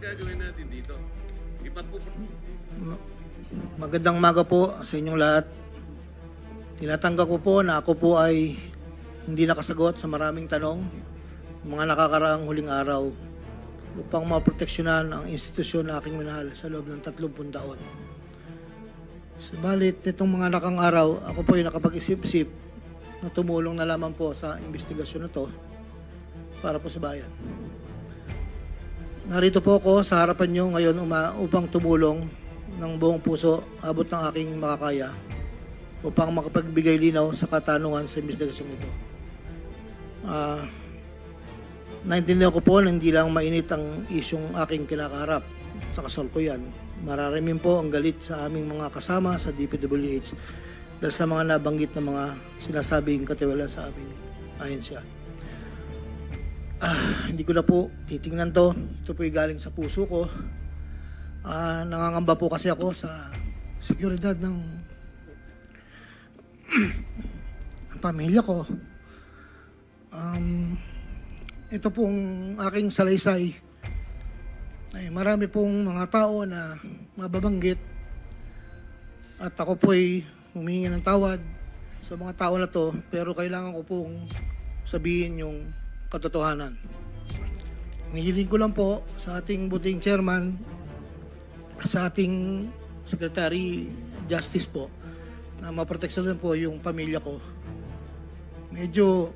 gagawin natin dito? Magandang umaga po sa inyong lahat. Tinatanggap ko po na ako po ay hindi nakasagot sa maraming tanong mga nakakaraang huling araw upang maproteksyonan ang institusyon na aking minahal sa loob ng 30 taon. Subalit, nitong mga nakang araw, ako po ay nakapag-isip-isip na tumulong na lamang po sa investigasyon na to para po sa bayan. Narito po ako sa harapan nyo ngayon upang tumulong ng buong puso, abot ng aking makakaya, upang makapagbigay linaw sa katanungan sa investigasyon ito. Naintindihan ko po na hindi lang mainit ang isyong aking kinakaharap sa kasalukuyan. Mararamin po ang galit sa aming mga kasama sa DPWH dahil sa mga nabanggit na mga sinasabing katiwala sa aming ahensya. Hindi ko na po titingnan to. Ito po galing sa puso ko. Nangangamba po kasi ako sa seguridad ng pamilya ko. Ito pong aking salaysay ay marami pong mga tao na mababanggit at ako po ay humingi ng tawad sa mga tao na to, pero kailangan ko pong sabihin yung katotohanan. Hinihiling ko lang po sa ating buting chairman, sa ating Secretary Justice po, na maproteksyonan po yung pamilya ko. Medyo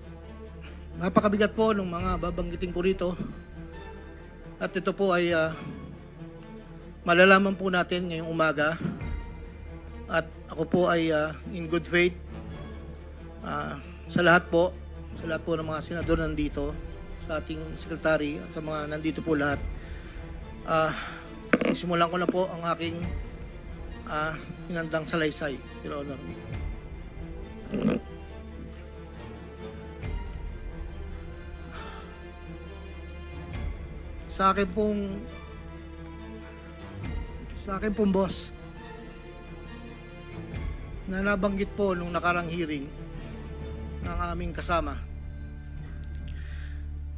napakabigat po ng mga babanggitin ko rito. At ito po ay malalaman po natin ngayong umaga. At ako po ay in good faith sa lahat po ng mga senador nandito, sa ating secretary at sa mga nandito po lahat. Simulan ko na po ang aking hinandang salaysay, Your Honor. Sa akin pong boss na nabanggit po nung nakarang hearing ng aming kasama,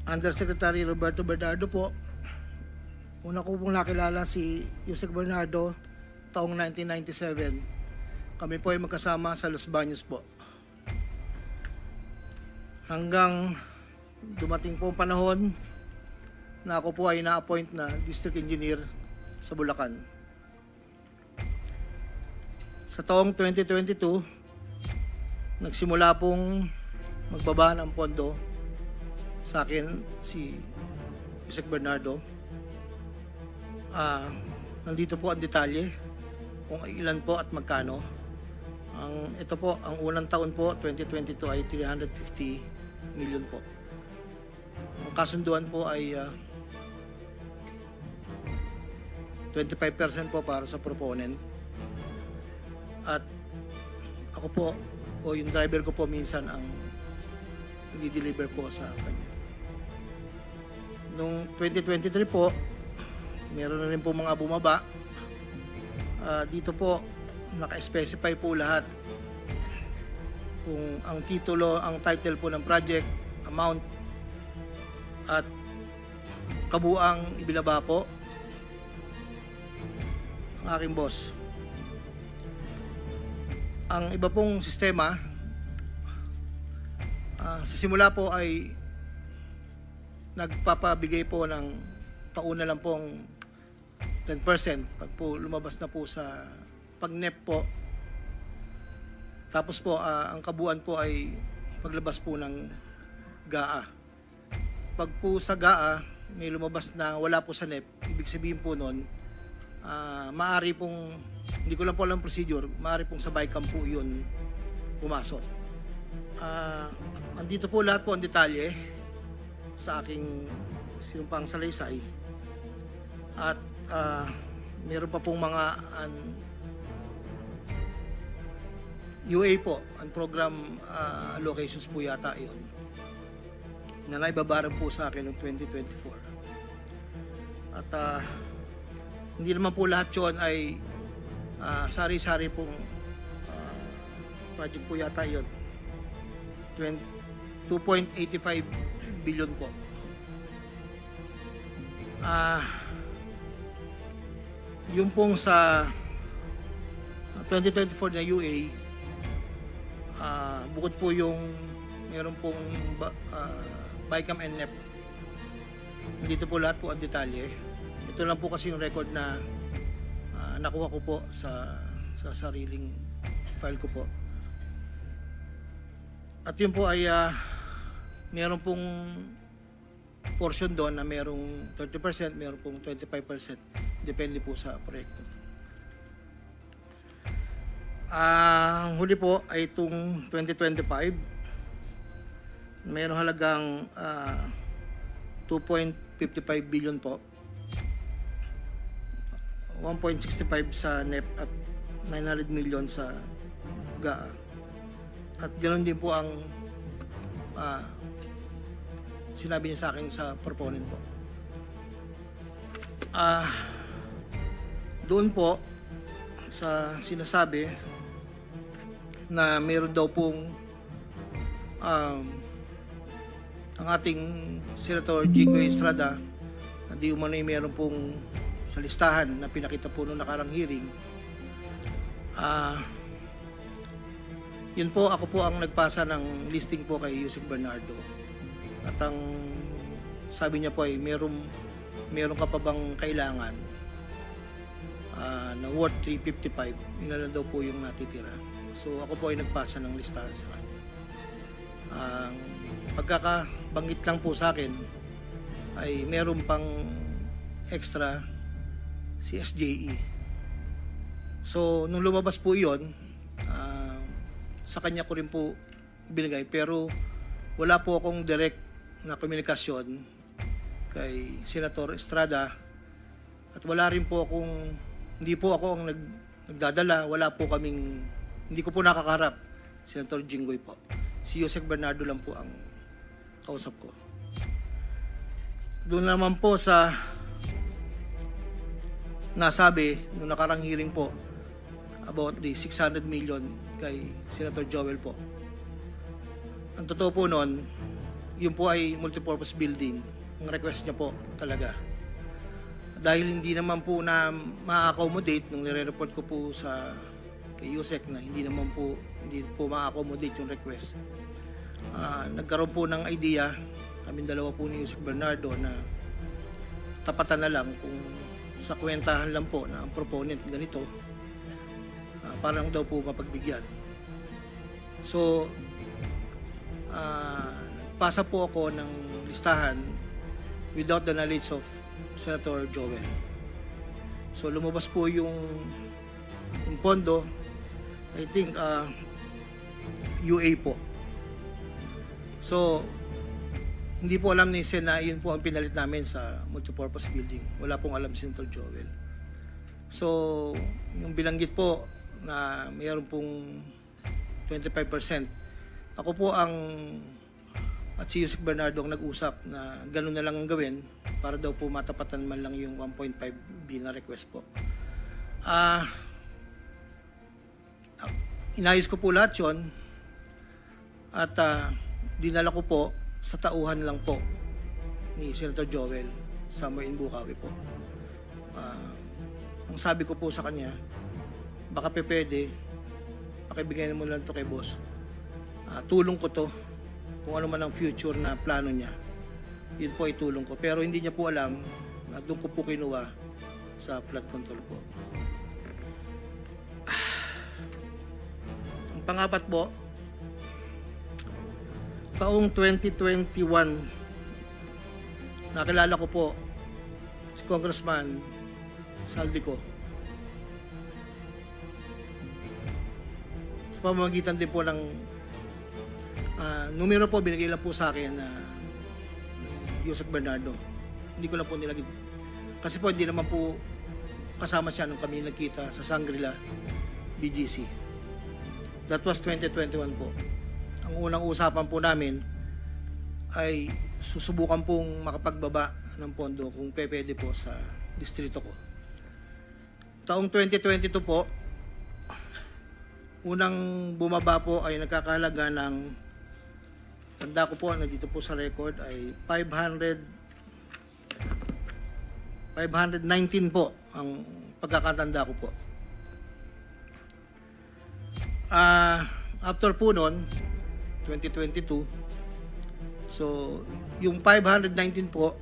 Undersecretary Roberto Bernardo po. Una ko pong nakilala si Yusek Bernardo taong 1997. Kami po ay magkasama sa Los Baños po. Hanggang dumating po ang panahon na ako po ay na-appoint na District Engineer sa Bulacan. Sa taong 2022, nagsimula pong magbaba ng pondo sa akin si Yusek Bernardo. Nandito po ang detalye kung ilan po at magkano. Ito po, ang unang taon po, 2022 ay 350 million po. Ang kasunduan po ay 25% po para sa proponent. At ako po, o yung driver ko po minsan ang i-deliver po sa kanya. Noong 2023 po, meron na rin po mga bumaba. Dito po, naka-specify po lahat kung ang titulo, ang title po ng project, amount, at kabuang ibinaba po ang aking boss. Ang iba pong sistema, sa simula po ay nagpapabigay po ng pauna lang pong 10% pag po lumabas na po sa pag-NEP po. Tapos po ang kabuuan po ay paglabas po ng GAA. Pag po sa GAA may lumabas na wala po sa NEP, ibig sabihin po nun maaari pong, hindi ko lang po alam procedure, maaari pong sa BICAM po yun pumasok. Andito po lahat po ang detalye sa aking sinumpang salaysay. At meron pa pong mga UA po, ang program allocations po yata yun, na naibabaran po sa akin noong 2024. At hindi naman po lahat yun ay sari-sari pong project po yata yun. 2.85 billion po. Yung pong sa 2024 na UA, bukod po yung meron pong BICAM and NEP, dito po lahat po ang detalye. Ito lang po kasi yung record na nakuha ko po sa sariling file ko po. At yun po ay meron pong portion doon na merong 30%, meron pong 25%. Depende po sa proyekto. Ang huli po ay itong 2025. Mayroong halagang 2.55 billion po. 1.65 sa NEP at 900 million sa GAA. At ganoon din po ang sinabi niya sa akin sa proponent po. Doon po sa sinasabi na meron daw pong ang ating Senator Jinggoy Estrada na di umano'y meron pong sa listahan na pinakita po noong nakarang hearing. Yun po, ako po ang nagpasa ng listing po kay Yusek Bernardo. At ang sabi niya po ay meron ka pa bang kailangan na worth 355, yun na lang daw po yung natitira. So ako po ay nagpasa ng listahan sa kanya. Pagkakabanggit lang po sa akin ay meron pang extra si SJE. So nung lumabas po yun, sa kanya ko rin po binigay, pero wala po akong direct na komunikasyon kay Senator Estrada at wala rin po akong, hindi po ako ang nagdadala, wala po kaming, hindi ko po nakakaharap Senator Jinggoy po. Si Yusek Bernardo lang po ang kausap ko. Doon naman po sa nasabi nung nakarang hearing po about the 600 million kay Senator Joel po. Ang totoo po noon, yun po ay multipurpose building. Ang request niya po talaga. Dahil hindi naman po na ma-accommodate nung nire-report ko po sa kay Yusek na hindi po ma-accommodate yung request. Nagkaroon po ng idea, kaming dalawa po ni Yusek Bernardo, na tapatan na lang kung sa kwentahan lang po na ang proponent ganito, parang daw po mapagbigyan. So, pasa po ako ng listahan without the knowledge of Senator Joel. So lumabas po yung pondo, I think UA po. So hindi po alam ni Sen na yun po ang pinalit namin sa multipurpose building. Wala pong alam si Senator Joel. So yung bilanggit po na mayroon pong 25%, ako po ang at si Yusek Bernardo ang nag-usap na gano'n na lang ang gawin para daw po matapatan man lang yung 1.5 billion na request po. Inayos ko po lahat yun at dinala ko po sa tauhan lang po ni Senator Joel somewhere in Bukawi po. Ang sabi ko po sa kanya, baka pwede, pakibigyan mo lang to kay boss. Tulong ko to kung ano man ang future na plano niya, yun po ay tulong ko. Pero hindi niya po alam na doon ko po kinuha sa flood control po. Ang pangapat po, taong 2021, nakilala ko po si Congressman Saldico. Sa pamamagitan din po ng numero po, binigay lang po sa akin na Yusek Bernardo. Hindi ko lang po nilagay. Kasi po hindi naman po kasama siya nung kami nagkita sa Shangri-La BGC. That was 2021 po. Ang unang usapan po namin ay susubukan pong makapagbaba ng pondo kung pwede po sa distrito ko. Taong 2022 po, unang bumaba po ay nagkakahalaga ng, tanda ko po, nandito po sa record, ay 519 po ang pagkakatanda ko po. After po noon, 2022, so yung 519 po,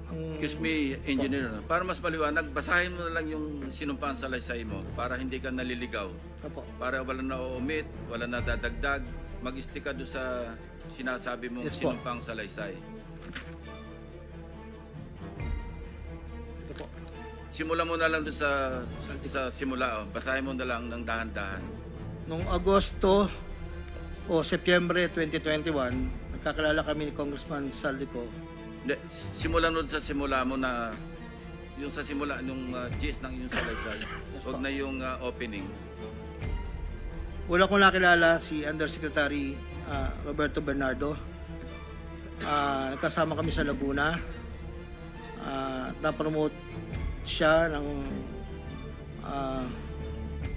ang Excuse me, engineer, para mas maliwanag, basahin mo na lang yung sinumpang salaysay mo para hindi ka naliligaw. Opo. Para wala na omit, wala na dadagdag, mag-stick ka doon sa sinasabi mong Yes po. sinumpang salaysay. Ito po. Simula mo na lang doon sa simula. Oh. Basahin mo na lang ng dahan-dahan. Noong Agosto o Setyembre 2021, nagkakilala kami ni Congressman Saldico. Hindi, simulan mo sa simula mo na yung sa simula nung gist ng yung salaysay. Huwag na yung opening. Una kong nakilala si Undersecretary Roberto Bernardo. Nagkasama kami sa Laguna. Na-promote siya ng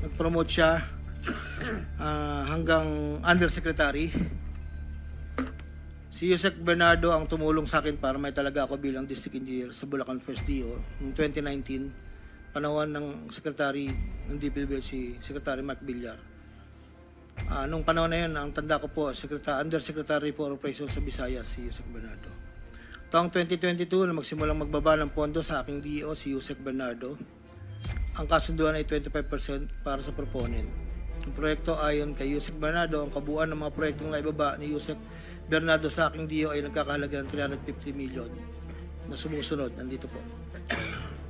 nag-promote siya hanggang Undersecretary. Si Yusek Bernardo ang tumulong sa akin para may talaga ako bilang District Engineer sa Bulacan First DO noong 2019, panahon ng Secretary ng DPWH si Secretary Mark Villar. Nung panahon na yun, ang tanda ko po, Undersecretary for Operations sa Visayas, si Yusek Bernardo. Taong 2022, na magsimulang magbaba ng pondo sa aking DO, si Yusek Bernardo. Ang kasunduan ay 25% para sa proponent. Ang proyekto ayon kay Yusek Bernardo, ang kabuuan ng mga proyektong naibaba ni Yusek Bernardo sa aking DO ay nagkakahalaga ng 350 million na sumusunod. Nandito po.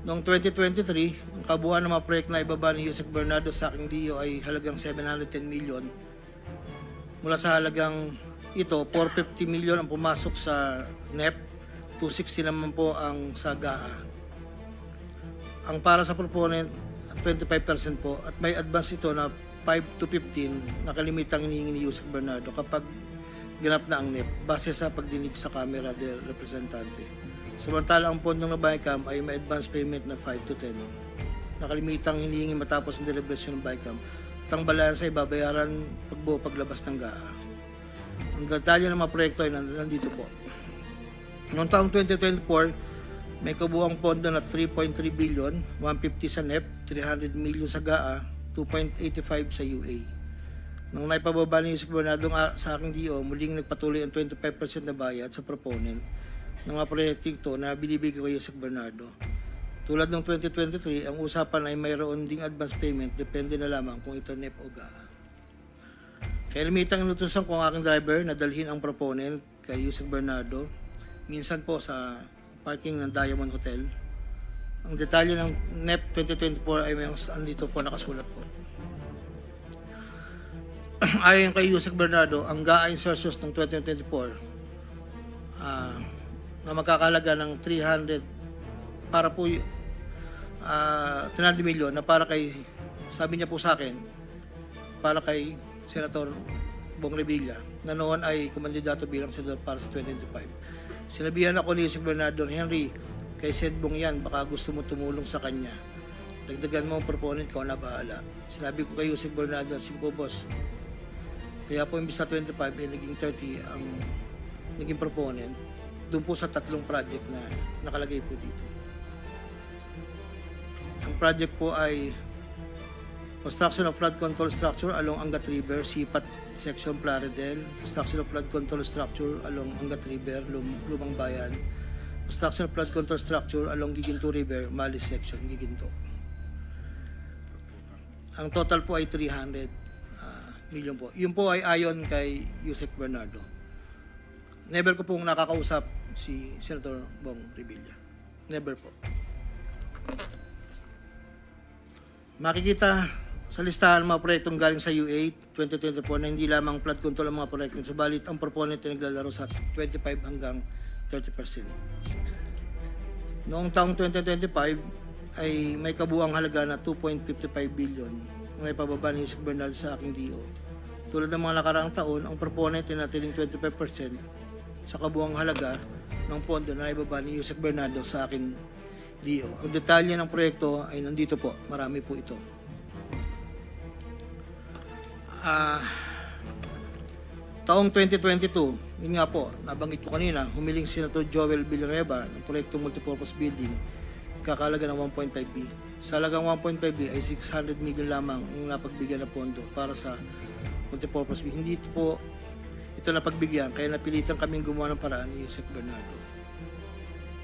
Noong 2023, ang kabuuan ng mga proyekto na ibaba ni Yusek Bernardo sa aking DO ay halagang 710 million. Mula sa halagang ito, 450 million ang pumasok sa NEP, 260 naman po ang sa GAA. Ang para sa proponent, 25% po at may advance ito na 5 to 15 na kalimitang hinihingi ni Yusek Bernardo kapag ganap na ang NEP base sa pagdinig sa Kamera del Representante. Samantala ang pondong na BICAM ay may advance payment na 5 to 10 na kalimitang hinihingi matapos ang deliberasyon ng BICAM at ang balansa ay babayaran pagbuo paglabas ng GAA. Ang detalye ng mga proyekto ay nandito po. Noong taong 2024, may kabuuang pondo na 3.3 billion, 150 sa NEP, 300 million sa GAA, 2.85 sa UA. Nang naipababa ni Yusek Bernardo sa aking DO, muling nagpatuloy ang 25% na bayad sa proponent ng mga proyekting to na binibigay kay Yusek Bernardo. Tulad ng 2023, ang usapan ay mayroon ding advance payment, depende na lamang kung ito NEP o GAA. Kaya limitang inutusan ko ang aking driver na dalhin ang proponent kay Yusek Bernardo, minsan po sa parking ng Diamond Hotel. Ang detalye ng NEP 2024 ay may andito po nakasulat po. Ayon kay Yusek Bernardo, ang GAA insertions ng 2024 na magkakalaga ng 300 para po 300 million na para kay, sabi niya po sa akin, para kay Senator Bong Revilla na noon ay kumandidato bilang senador para sa 2025. Sinabihan ako ni Yusek Bernardo, Henry, kay Sed Bong yan, baka gusto mo tumulong sa kanya. Dagdagan mo ang proponent ko na bahala. Sinabi ko kay Yusek Bernardo, sige po boss, kaya po imbis na 25 ay naging 30 ang naging proponent doon po sa tatlong project na nakalagay po dito. Ang project po ay construction of flood control structure along Angat River, Sipat Section Plaridel, construction of flood control structure along Angat River, Lumang Bayan, construction of flood control structure along Giginto River, Malis Section, Giginto. Ang total po ay 300 million po. Yun po ay ayon kay Yusek Bernardo. Never ko pong nakakausap si Senator Bong Revilla. Never po. Makikita sa listahan mga proyektong galing sa UA 2024 na hindi lamang flood control ang mga proyekto, subalit ang proponent ay naglalaro sa 25 hanggang 30%. Noong taong 2025 ay may kabuuang halaga na 2.55 billion ang ipababa ni Yusek Bernardo sa aking DO. Tulad ng mga nakaraang taon, ang proponent ay natiling 25% sa kabuuang halaga ng pondo na ibaba ni Yusek Bernardo sa aking DO. Ang detalye ng proyekto ay nandito po. Marami po ito. Taong 2022, yun nga po, nabanggit ko kanina, humiling si Senator Joel Villanueva ng proyektong multipurpose building kakalaga ng 1.5B. Sa halagang 1.5B ay 600 million lamang ang napagbigyan na pondo para sa multipurpose B. Hindi ito napagbigyan, kaya napilitan kaming gumawa ng paraan ni Yusek Bernardo.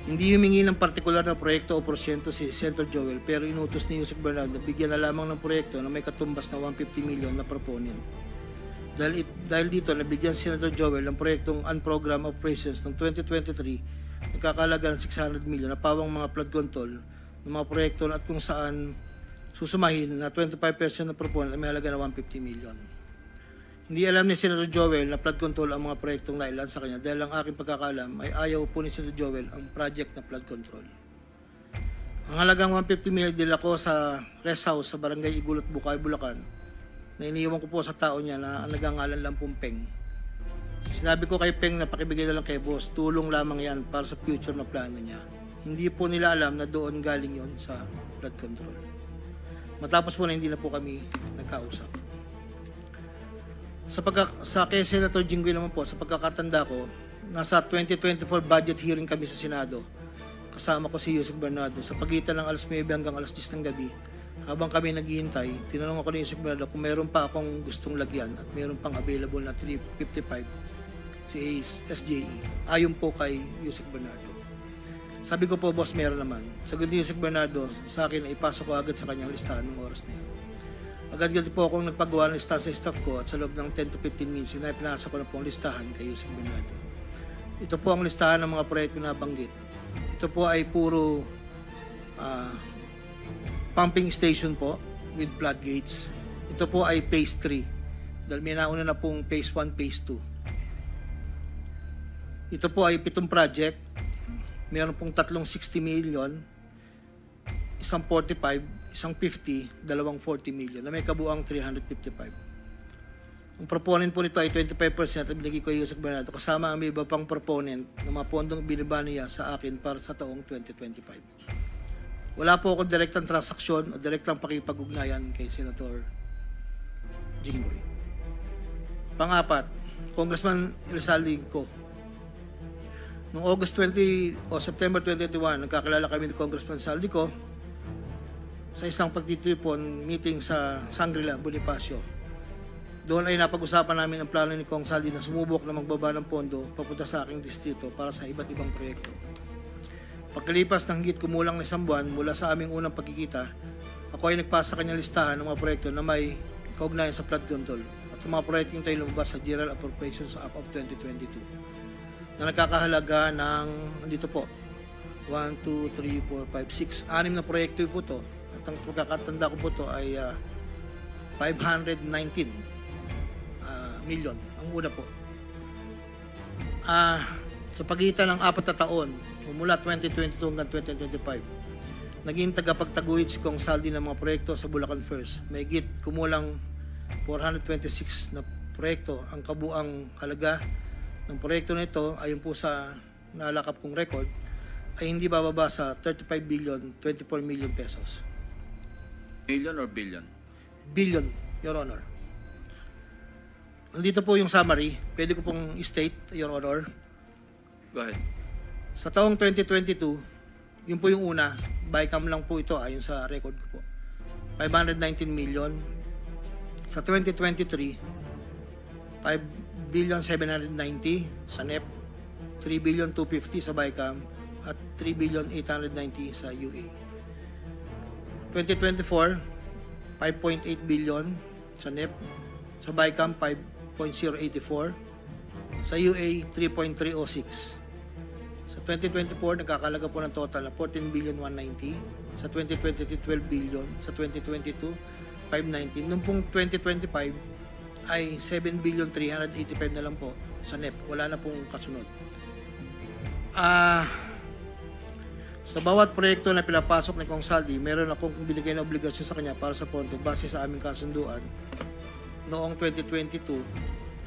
Hindi humingi ng partikular na proyekto o porsyento si Senator Joel, pero inutos ni Yusek Bernardo bigyan na lamang ng proyekto na may katumbas na 150 million na proponent. Dahil dito, nabigyan si Senator Joel ng proyektong Unprogrammed Operations ng 2023 nagkakalaga ng 600 million na pawang mga flood control ng mga proyekto at kung saan susumahin na 25% ng proponent ay may halaga na 150 million. Hindi alam ni Senator Joel na flood control ang mga proyektong nailan sa kanya dahil ang aking pagkakaalam ay ayaw po ni Senator Joel ang project na flood control. Ang halagang 150 million dila ko sa rest house sa Barangay Igulat, Bukay, Bulacan na iniiwan ko po sa tao niya na ang nagangalan lang pong Peng. Sinabi ko kay Peng na pakibigay na lang kay boss, tulong lamang yan para sa future na plano niya. Hindi po nila alam na doon galing yon sa flood control. Matapos po na hindi na po kami nagkausap. Sa kay Senator Jinggoy naman po, sa pagkakatanda ko, nasa 2024 budget hearing kami sa Senado. Kasama ko si Yusek Bernardo sa pagitan ng alas 9 hanggang alas 10 ng gabi. Habang kami naghihintay, tinanong ako ni Yusek Bernardo kung meron pa akong gustong lagyan at meron pang available na 355 si SJE. Ayon po kay Yusek Bernardo. Sabi ko po, boss, meron naman. Sagot ni Yusek Bernardo sa akin na ipasok ko agad sa kanyang listahan ng oras na yun. Agad-agad po akong nagpagawa ng listahan sa staff ko at sa loob ng 10 to 15 minutes, pinasa ko na po ang listahan kay Yusek Bernardo. Ito po ang listahan ng mga proyekto na banggit. Ito po ay puro pumping station po with floodgates. Ito po ay phase 3 dahil may nauna na pong phase 1, phase 2. Ito po ay 7 project. Meron pong 360 million, isang 45, isang 50, dalawang 40 million na may kabuang 355. Ang proponent po nito ay 25% at binigay ko yung Yusek Bernardo kasama ang may iba pang proponent ng mga pondong binaba niya sa akin para sa taong 2025. Wala po akong direktang transaksyon o direktang pakipag-ugnayan kay Senator Jinggoy. Pang-apat, Congressman Elsaldi ko. Noong September 2021, nagkakilala kami ni Congressman Saldico sa isang pagtitipon meeting sa Shangri-La, Bonifacio. Doon ay napag-usapan namin ang plano ni Kong Saldi na sumubok na magbaba ng pondo papunta sa aking distrito para sa iba't ibang proyekto. Pagkalipas ng higit kumulang na isang buwan mula sa aming unang pagkikita, ako ay nagpasa sa kanyang listahan ng mga proyekto na may kaugnayan sa flood control at ang mga proyektong tayo lumabas sa General Appropriations Act of 2022 na nagkakahalaga ng, andito po, 1, 2, 3, 4, 5, 6, 6 na proyekto po ito. At ang pagkakatanda ko po ito ay 519 million ang una po. Sa pagitan ng 4 na taon, mula 2022 hanggang 2025, naging tagapagtaguyod si Kong Saldi ng mga proyekto sa Bulacan First. May higit kumulang 426 na proyekto. Ang kabuang halaga ng proyekto na ito, ayon po sa nalakap kong record, ay hindi bababa sa 35 billion 24 million pesos. Million or billion? Billion, Your Honor. Nandito po yung summary. Pwede ko pong state, Your Honor. Go ahead. Sa taong 2022, yun po yung una, bycam lang po ito ayon sa record ko po. 519 million. Sa 2023, 5 billion 790 sa NEP, 3 billion 250 sa bycam, at 3 billion 890 sa UA. 2024, 5.8 billion sa NEP, sa bycam 5.084, sa UA 3.306. Sa 2024, nagkakalaga po ng total na 14 billion 190, sa 2023 12 billion, sa 2022 519. Noong pong 2025 ay 7 billion 385 na lang po sa NEP. Wala na pong kasunod. Sa bawat proyekto na pinapasok ni Kong Saldi, meron akong binigay na obligasyon sa kanya para sa pondo base sa aming kasunduan. Noong 2022,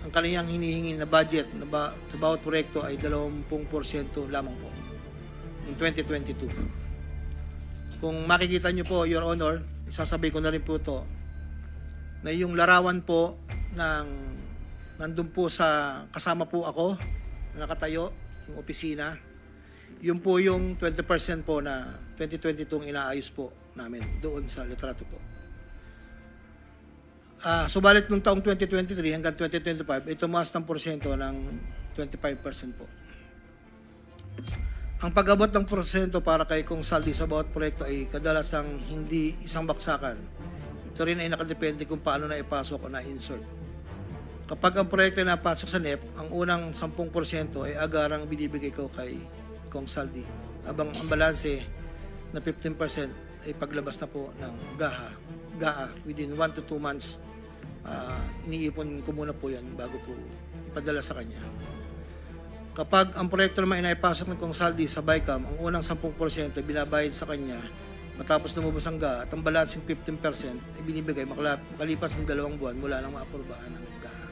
ang kaniyang hinihingi na budget na sa bawat proyekto ay 20% lamang po. In 2022. Kung makikita niyo po, Your Honor, isasabay ko na rin po ito, na yung larawan po nandun po sa kasama po ako na nakatayo yung opisina, yun po yung 20% po na 2022 ang inaayos po namin doon sa litrato po. Subalit nung taong 2023 hanggang 2025, ito tumaas ng porsyento ng 25% po. Ang pag-abot ng porsyento para kay Kong Saldi sa bawat proyekto ay kadalasang hindi isang baksakan. Ito rin ay nakadepende kung paano na ipasok o na-insert. Kapag ang proyekto ay napasok sa NEP, ang unang 10% ay agarang binibigay ko kay Kong Saldi. Habang ang balanse na 15% ay paglabas na po ng GAA within 1 to 2 months. Iniipon ko muna po yan bago po ipadala sa kanya. Kapag ang proyekto naman ay naipasok ng Kong Saldi sa BICAM, ang unang 10% ay binabayad sa kanya matapos lumabas ang GAA at ang balancing 15% ay binibigay makalipas ng 2 buwan mula nang maaprubahan ng GAA.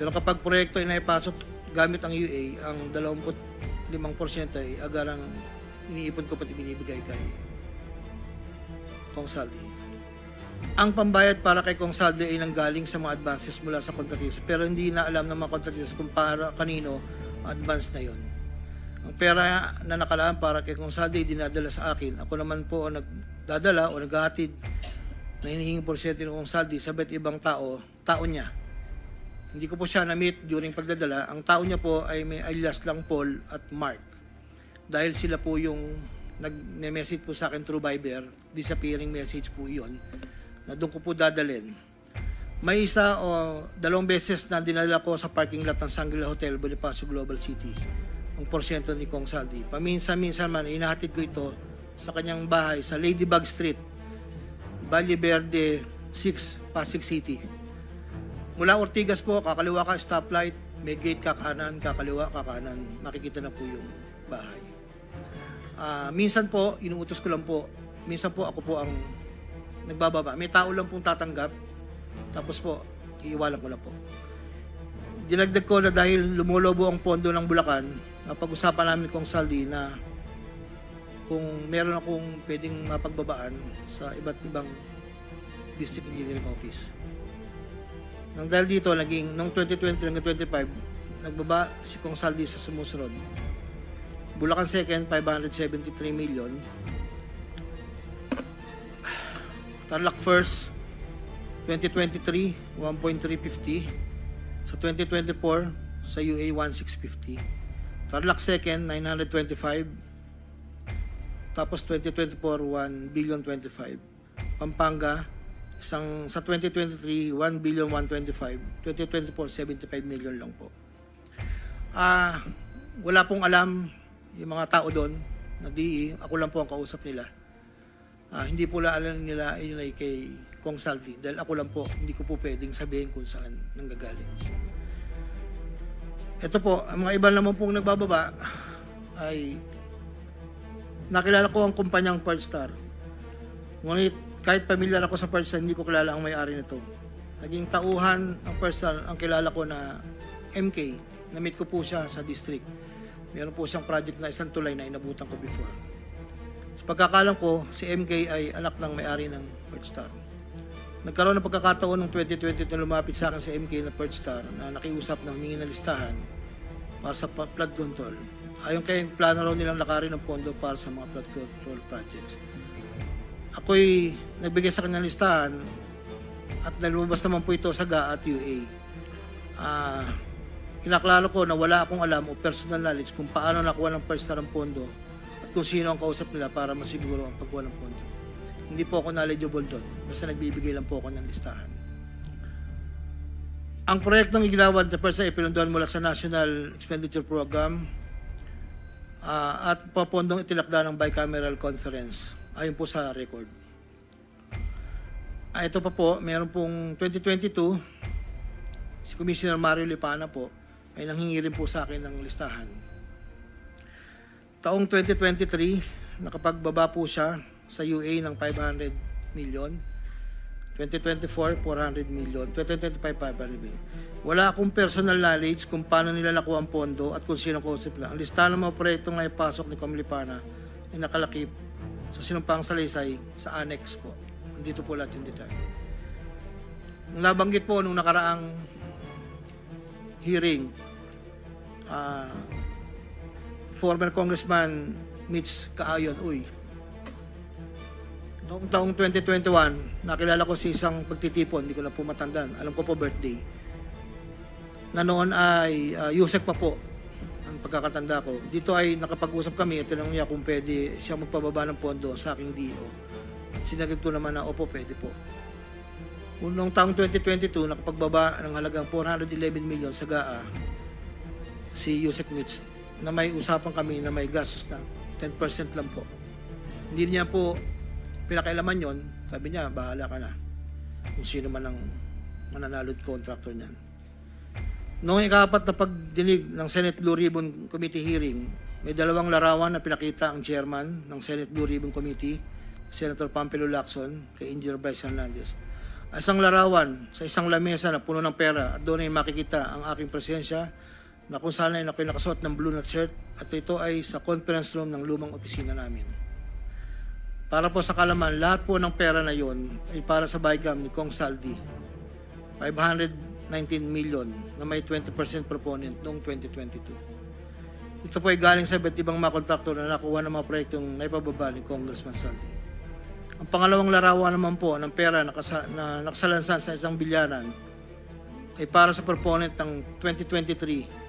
Pero kapag proyekto ay naipasok gamit ang UA, ang 25% ay agarang iniipon ko pati binibigay kay Kong Saldi. Ang pambayad para kay Kong Saldi ay nanggaling sa mga advances mula sa kontratista, pero hindi na alam ng mga kontratista kung para kanino ang advance na yon. Ang pera na nakalaan para kay Kong Saldi dinadala sa akin. Ako naman po ang nagdadala o naghahatid na hinihinging porsyento ng Kong Saldi sa iba't ibang tao niya. Hindi ko po siya na-meet during pagdadala. Ang tao niya po ay may alias lang Paul at Mark. Dahil sila po yung nag-message po sa akin through Viber, disappearing message po yon, na doon ko po dadalhin. May isa o 2 beses na dinala ko sa parking lot ng Shangri-La Hotel, Bonifacio Global City, ang porsyento ni Kong Saldi. Paminsan-minsan man, inahatid ko ito sa kanyang bahay sa Ladybug Street, Valle Verde 6, Pasig City. Mula Ortigas po, kakaliwa ka stoplight, may gate kakanan, kakaliwa kakanan, makikita na po yung bahay. Minsan po, inuutos ko lang po, minsan po ako po ang nagbababa. May tao lang pong tatanggap, tapos po, iiwalan ko na po. Dinagdag ko na dahil lumulobo ang pondo ng Bulacan, napag-usapan namin Kong Saldi na kung meron akong pwedeng mapagbabaan sa iba't ibang district engineering office. Nang dahil dito, noong 2020 hanggang 2025, nagbaba si Kong Saldi sa sumusunod. Bulacan 2nd, 573 million. Tarlac 1st, 2023, 1.350. Sa 2024, sa UA, 1.650. Tarlac 2nd, 925. Tapos 2024, 1.25 billion. Pampanga, sa 2023, 1.125 billion. 2024, 75 million lang po. Wala pong alam yung mga tao doon na DE. Ako lang po ang kausap nila. Hindi po alam nila yun ay kay Kong Saldi. Dahil ako lang po, hindi ko po pwedeng sabihin kung saan nanggagaling. Ito po, ang mga iba naman pong nagbababa ay nakilala ko ang kumpanyang Partstar. Ngunit kahit pamilyar ako sa Partstar, hindi ko kilala ang may-ari nito. Naging tauhan ang Partstar, ang kilala ko na MK. Na-meet ko po siya sa district. Meron po siyang project na isang tulay na inabutan ko before. Sa pagkakalam ko, si MK ay anak ng may-ari ng Partstar. Nagkaroon ng pagkakataon ng 2020 na lumapit sa akin si MK na Partstar na nakiusap na humingi ng listahan para sa flood control. Ayon kay plano raw nilang lakarin ng pondo para sa mga flood control projects. Ako'y nagbigay sa kanyang listahan at nalumabas naman po ito sa GAA at UA. Kinaklaro ko na wala akong alam o personal knowledge kung paano nakuha ng Partstar ang pondo at kung sino ang kausap nila para masiguro ang pagkuha ng pondo. Hindi po ako knowledgeable doon. Basta nagbibigay lang po ako ng listahan. Ang proyektong igilawad na Partstar ay pinunduhan mula sa National Expenditure Program at papondong itinakda ng Bicameral Conference ayon po sa record. Ito pa po, meron pong 2022, si Commissioner Mario Lipana po ay nanghingi rin po sa akin ng listahan. Taong 2023, nakapagbaba po siya sa UA ng 500 million. 2024, 400 million. 2025, 500 million. Wala akong personal knowledge kung paano nila nakuha ang pondo at kung sino kausap nila. Ang listahan ng mga proyektong naipasok ni Com Lipana ay nakalakip sa sinumpang salaysay sa annex po. Nandito po lahat yung detalye. Nabanggit po nung nakaraang hearing, former Congressman Mitch Kaayon, Noong taong 2021, nakilala ko si isang pagtitipon, hindi ko na po matandaan. Alam ko po birthday. Na noon ay Yusek pa po ang pagkakatanda ko. Dito ay nakapag-usap kami at tinanong niya kung pwede siya magpababa ng pondo sa aking DO. At sinagot ko naman na opo, pwede po. Noong taong 2022, nakapagbaba ng halagang 411 million sa GAA si Yusek Mitz na may usapan kami na may gastos na 10% lang po. Hindi niya po pinakailaman yon. Sabi niya, bahala ka na kung sino man ang mananalod contractor niyan. Noong ikapat na pagdinig ng Senate Blue Ribbon Committee hearing, may dalawang larawan na pinakita ang chairman ng Senate Blue Ribbon Committee, Senator Pampilo Lacson, kay Engineer Bryce Hernandez. Isang larawan sa isang lamesa na puno ng pera at doon ay makikita ang aking presensya na kung saan ay ako'y nakasuot ng blue na shirt at ito ay sa conference room ng lumang opisina namin. Para po sa kalaman, lahat po ng pera na yon ay para sa BICAM ni Kong Saldi, 519 million na may 20% proponent noong 2022. Ito po ay galing sa iba't ibang mga kontraktor na nakuha ng mga proyektong naipababa ni Congressman Saldi. Ang pangalawang larawan naman po ng pera na nakasalansan sa isang bilyaran ay para sa proponent ng 2023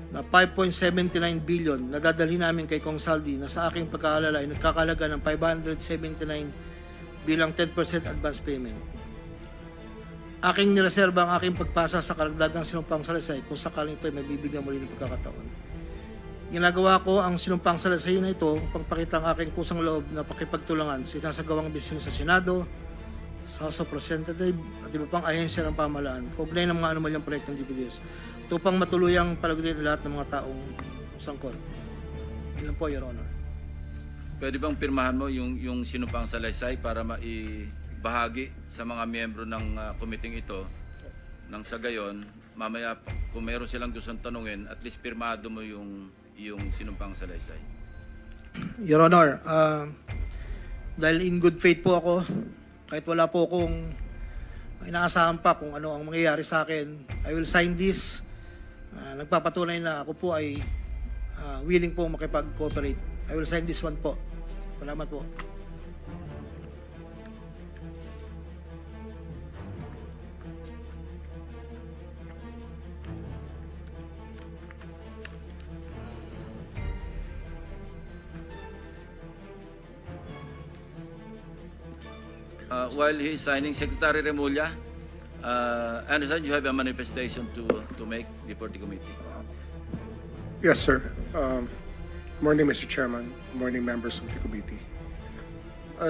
na 5.79 billion na dadalhin namin kay Kong Saldi na sa aking pagkaalala ay nagkakalaga ng 579 bilang 10% advance payment. Aking nireserba ang aking pagpasa sa karagdagang sinumpang salaysay kung sakaling ito ay mabibigyan muli ng pagkakataon. Ginagawa ko ang sinumpang salaysay na ito upang pakita ang aking kusang loob na pakipagtulangan sa sinasagawang bisyon sa Senado, sa House of Representatives at iba pang ahensya ng pamahalaan, kaugnay ng mga anomalyang proyektong DPWH. Ito upang matuluyang palagutin lahat ng mga taong sangkot. Yun lang po, Your Honor. Pwede bang pirmahan mo yung sinumpang salaysay para maibahagi sa mga miyembro ng committee ito nang sa gayon, mamaya kung meron silang gustong tanungin, at least pirmado mo yung sinumpang salaysay. Your Honor, dahil in good faith po ako, kahit wala po akong inaasahan pa kung ano ang mangyayari sa akin, I will sign this. Nagpapatunay na ako po ay willing po makipag-cooperate. I will sign this one po. Salamat po. While he is signing, Secretary Remulla, I understand you have a manifestation to make before the committee. Yes, sir. Morning, Mr. Chairman. Morning, members of the committee.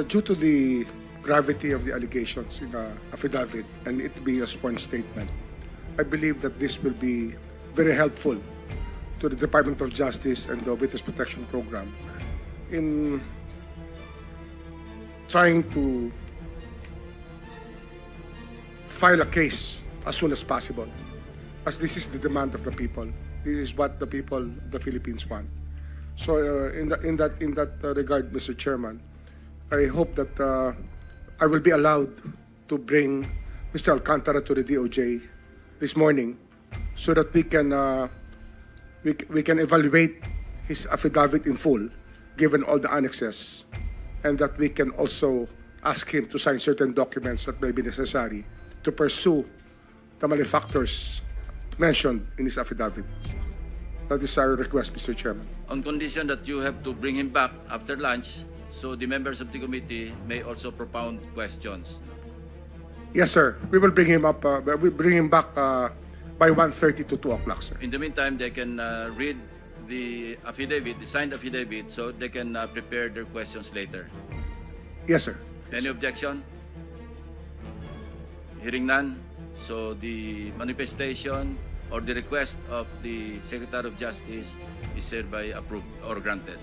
Due to the gravity of the allegations in the affidavit and it being a sworn statement, I believe that this will be very helpful to the Department of Justice and the Witness Protection Program in trying to file a case as soon as possible, as this is the demand of the people. This is what the people of the Philippines want. So, in that regard, Mr. Chairman, I hope that I will be allowed to bring Mr. Alcantara to the DOJ this morning, so that we can evaluate his affidavit in full, given all the annexes, and that we can also ask him to sign certain documents that may be necessary to pursue the malefactors mentioned in his affidavit. That is our request, Mr. Chairman. On condition that you have to bring him back after lunch, so the members of the committee may also propound questions. Yes, sir. We will bring him up. We bring him back by 1:30 to 2 o'clock, sir. In the meantime, they can read the affidavit, the signed affidavit, so they can prepare their questions later. Yes, sir. Any objection? Hearing none, so the manifestation or the request of the Secretary of Justice is hereby approved or granted.